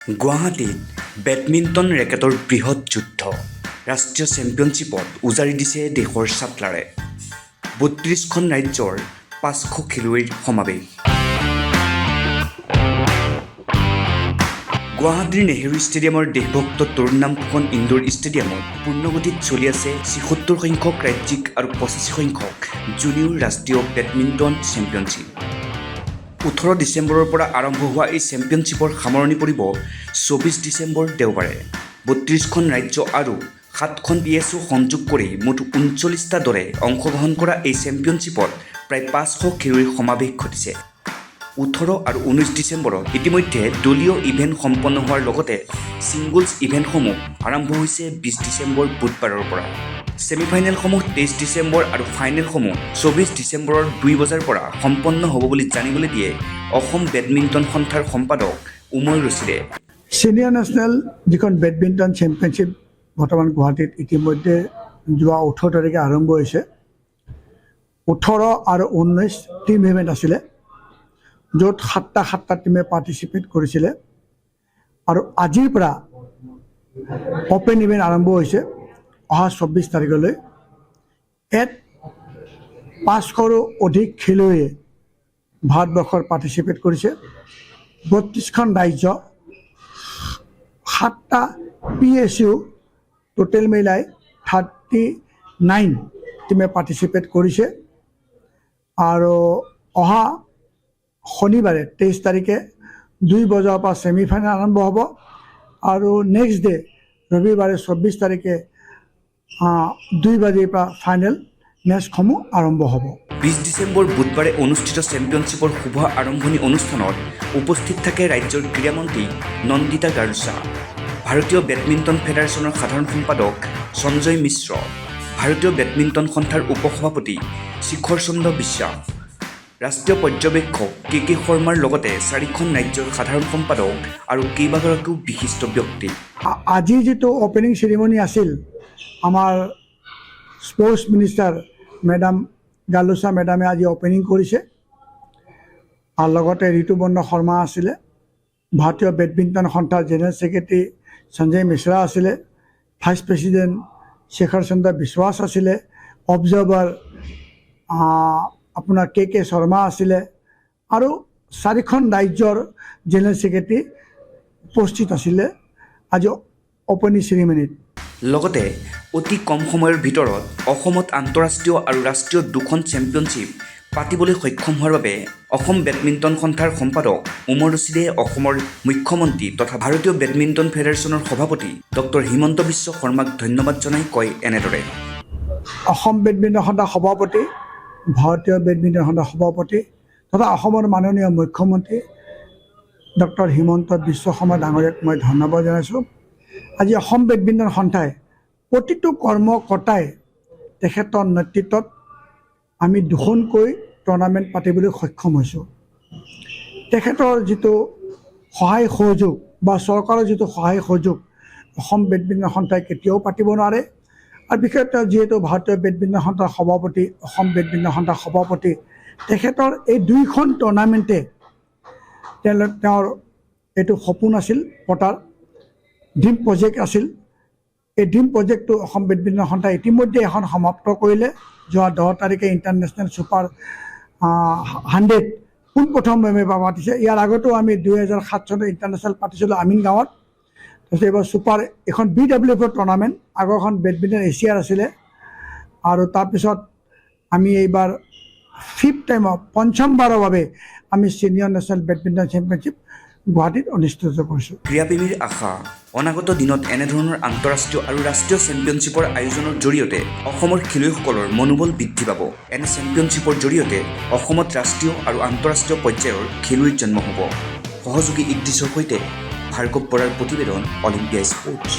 গুৱাহাটীত বেডমিণ্টন ৰেকেটৰ বৃহৎ যুদ্ধ ৰাষ্ট্ৰীয় চেম্পিয়নশ্বিপত উজাৰি দিছে দেশৰ চাপলাৰে ৩২খন ৰাজ্যৰ ৫০০ খেলুৱৈৰ সমাৱেশ। গুৱাহাটীৰ নেহেৰু ষ্টেডিয়ামৰ দেশভক্ত তৰুণ ফুকন ইনডোৰ ষ্টেডিয়ামত পূৰ্ণগতিত চলি আছে ৭৬ সংখ্যক ৰাজ্যিক আৰু ৮৫ সংখ্যক জুনিয়ৰ ৰাষ্ট্ৰীয় বেডমিণ্টন চেম্পিয়নশ্বিপ। ১৮ ডিচেম্বৰৰ পৰা আৰম্ভ হোৱা এই চেম্পিয়নশ্বিপৰ সামৰণি পৰিব ২৪ ডিচেম্বৰ দেওবাৰে। ৩২খন ৰাজ্য আৰু ৭খন PSO সংযোগ কৰি মুঠ ৩৯টা দলে অংশগ্ৰহণ কৰা এই চেম্পিয়নশ্বিপত প্ৰায় ৫০০ খেলুৱৈৰ সমাৱেশ ঘটিছে। ১৮ আৰু ১৯ ডিচেম্বৰত ইতিমধ্যে দলীয় ইভেণ্ট সম্পন্ন হোৱাৰ লগতে ছিংগলছ ইভেণ্টসমূহ আৰম্ভ হৈছে ২০ ডিচেম্বৰ বুধবাৰৰ পৰা। ছেমিফাইনেলসমূহ ২৩ ডিচেম্বৰ আৰু ফাইনেলসমূহ ২৪ ডিচেম্বৰৰ ২ বজাৰ পৰা সম্পন্ন হ'ব বুলি জানিবলৈ দিয়ে অসম বেডমিণ্টন সন্থাৰ সম্পাদক উময় ৰছিদে। ছিনিয়ৰ নেশ্যনেল যিখন বেডমিণ্টন চেম্পিয়নশ্বিপ বৰ্তমান গুৱাহাটীত ইতিমধ্যে যোৱা ১৮ তাৰিখে আৰম্ভ হৈছে। ১৮ আৰু ১৯ টিম ইভেণ্ট আছিলে, য'ত সাতটা টিমে পাৰ্টিচিপেট কৰিছিলে। আৰু আজিৰ পৰা অ'পেন ইভেণ্ট আৰম্ভ হৈছে অহা ২৪ তাৰিখলৈ। ইয়াত ৫০০ৰো অধিক খেলুৱৈয়ে ভাৰতবৰ্ষৰ পাৰ্টিচিপেট কৰিছে। ৩২খন ৰাজ্য, ৭টা PSU, টোটেল মিলাই 39 টিমে পাৰ্টিচিপেট কৰিছে। আৰু অহা শনিবাৰে ২৩ তাৰিখে ২ বজাৰ পৰা ছেমিফাইনেল আৰম্ভ হ'ব আৰু নেক্সট ডে ৰবিবাৰে ২৪ তাৰিখে ২ বজাৰ পৰা ফাইনেল মেচসমূহ আৰম্ভ হ'ব। ২০ ডিচেম্বৰ বুধবাৰে অনুষ্ঠিত চেম্পিয়নশ্বিপৰ শুভ আৰম্ভণি অনুষ্ঠানত উপস্থিত থাকে ৰাজ্যৰ ক্ৰীড়ামন্ত্ৰী নন্দিতা গাৰুছা, ভাৰতীয় বেডমিণ্টন ফেডাৰেশ্যনৰ সাধাৰণ সম্পাদক সঞ্জয় মিশ্ৰ, ভাৰতীয় বেডমিণ্টন সন্থাৰ উপসভাপতি শিখৰ চন্দ্ৰ বিশ্বাস, ৰাষ্ট্ৰীয় পৰ্যবেক্ষক KK শৰ্মাৰ লগতে ৪খন ৰাজ্যৰ সাধাৰণ সম্পাদক আৰু কেইবাগৰাকীও বিশিষ্ট ব্যক্তি। আজি যিটো অ'পেনিং চেৰিমনি আছিল, আমাৰ স্পৰ্টছ মিনিষ্টাৰ মেডাম গালুছা মেডামে আজি অ'পেনিং কৰিছে। আৰু লগতে ঋতুপৰ্ণ শৰ্মা আছিলে, ভাৰতীয় বেডমিণ্টন সন্থাৰ জেনেৰেল ছেক্ৰেটাৰী সঞ্জয় মিশ্ৰা আছিলে, ভাইচ প্ৰেছিডেণ্ট শেখৰ চন্দ্ৰ বিশ্বাস আছিলে, অবজাৰ্ভাৰ আপোনাৰ KK শৰ্মা আছিলে, আৰু ৪খন ৰাজ্যৰ জেনেৰেল ছেক্ৰেটাৰী উপস্থিত আছিলে আজি অ'পেনিং চেৰিমনিত। লগতে অতি কম সময়ৰ ভিতৰত অসমত আন্তঃৰাষ্ট্ৰীয় আৰু ৰাষ্ট্ৰীয় দুখন চেম্পিয়নশ্বিপ পাতিবলৈ সক্ষম হোৱাৰ বাবে অসম বেডমিণ্টন সন্থাৰ সম্পাদক উময় ৰছিদে অসমৰ মুখ্যমন্ত্ৰী তথা ভাৰতীয় বেডমিণ্টন ফেডাৰেশ্যনৰ সভাপতি ডক্টৰ হিমন্ত বিশ্ব শৰ্মাক ধন্যবাদ জনাই কয় এনেদৰে। অসম বেডমিণ্টন সন্থাৰ সভাপতি, ভাৰতীয় বেডমিণ্টন সন্থাৰ সভাপতি তথা অসমৰ মাননীয় মুখ্যমন্ত্ৰী ডক্টৰ হিমন্ত বিশ্ব শৰ্মা ডাঙৰীয়াক মই ধন্যবাদ জনাইছোঁ। আজি অসম বেডমিণ্টন সন্থাই প্ৰতিটো কৰ্মকৰ্তাই তেখেতৰ নেতৃত্বত আমি দুখনকৈ টুৰ্ণামেণ্ট পাতিবলৈ সক্ষম হৈছোঁ। তেখেতৰ যিটো সহায় সহযোগ বা চৰকাৰৰ যিটো সহায় সহযোগ অসম বেডমিণ্টন সন্থাই কেতিয়াও পাতিব নোৱাৰে। আৰু বিশেষকৈ যিহেতু ভাৰতীয় বেডমিণ্টন সন্থাৰ সভাপতি, অসম বেডমিণ্টন সন্থাৰ সভাপতি, তেখেতৰ এই দুইখন টুৰ্ণামেণ্টে তেওঁৰ এইটো সপোন আছিল পতাৰ, ড্ৰিম প্ৰজেক্ট আছিল। এই ড্ৰিম প্ৰজেক্টটো অসম বেডমিণ্টন সন্থাই ইতিমধ্যে এখন সমাপ্ত কৰিলে। যোৱা 10 তাৰিখে ইণ্টাৰনেশ্যনেল ছুপাৰ 100 পোনপ্ৰথমভাৱে পাতিছে। ইয়াৰ আগতো আমি 2007 চনত ইণ্টাৰনেশ্যনেল পাতিছিলোঁ আমিন গাঁৱত। তাৰপিছত এইবাৰ ছুপাৰ এখন BWF টুৰ্ণামেণ্ট, আগৰখন বেডমিণ্টন এছিয়াৰ আছিলে। আৰু তাৰপিছত আমি এইবাৰ 5th টাইমৰ পঞ্চমবাৰৰ বাবে আমি ছিনিয়ৰ নেশ্যনেল বেডমিণ্টন চেম্পিয়নশ্বিপ গুৱাহাটীত অনুষ্ঠিত কৰিছোঁ। ক্ৰীড়াপ্ৰেমীৰ আশা অনাগত দিনত এনেধৰণৰ আন্তঃৰাষ্ট্ৰীয় আৰু ৰাষ্ট্ৰীয় চেম্পিয়নশ্বিপৰ আয়োজনৰ জৰিয়তে অসমৰ খেলুৱৈসকলৰ মনোবল বৃদ্ধি পাব। এনে চেম্পিয়নশ্বিপৰ জৰিয়তে অসমত ৰাষ্ট্ৰীয় আৰু আন্তঃৰাষ্ট্ৰীয় পৰ্যায়ৰ খেলুৱৈৰ জন্ম হ'ব। সহযোগী ইদ্ৰিছৰ সৈতে ভাৰ্গৱ বৰাৰ প্ৰতিবেদন, অলিম্পিয়া স্পৰ্টছ।